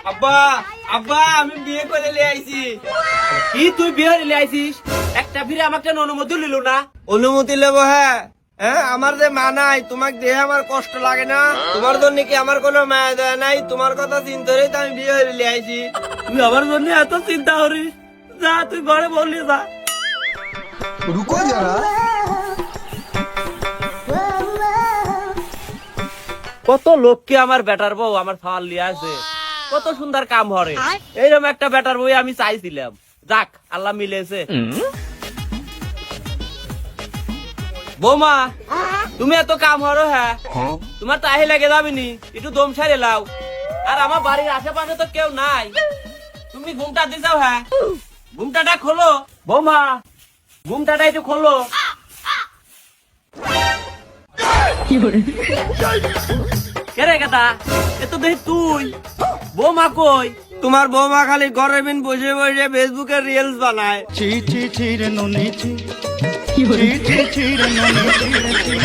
আব্বা আব্বা আমি বিয়ে করে নিয়ে আইছি। কি তুই বিয়ে করে নিয়ে আইছিস? একটা ফিরে আমাকে অনুমতি নিল না। অনুমতি নেবো? হ্যাঁ হ্যাঁ, আমার যে মা নাই, তোমাকে দেখে আমার কষ্ট লাগে না? তোমার জন্য কি আমার কোনো মায়া দয়া নাই? তোমার কথা চিন্তা করেই তো আমি বিয়ে করে নিয়ে আইছি। তুই আমার জন্য এত চিন্তা করিস? যা তুই ঘরে বললি যা। रुको जरा। কত লোককে আমার বেটার বউ আমার ফাল লিয়ে আছে, কত সুন্দর কাম হরে। এইরকম একটা বেটার বউ আমি চাইছিলাম। যাক আল্লাহ মিলেছে। বৌমা তুমি এত কাম হরো? হ্যাঁ তোমার তাহি লেগে যাবিনি, একটু দম সারে লাও। আর আমার বাড়ির আশেপাশে তো কেউ নাই, তুমি ঘুমটা দিছাও। হ্যাঁ ঘুমটাটা খোলো বৌমা, ঘুমটাটা একটু খোলো। কেরে কথা এ তো দেখি তুই। বৌমা কই? তোমার বৌমা খালি ঘরে বিন বসে বসে ফেসবুকে রিলস বানায়। ছি ছি ছি রে ননি ছি ছি ছি ছি রে ননি ছি।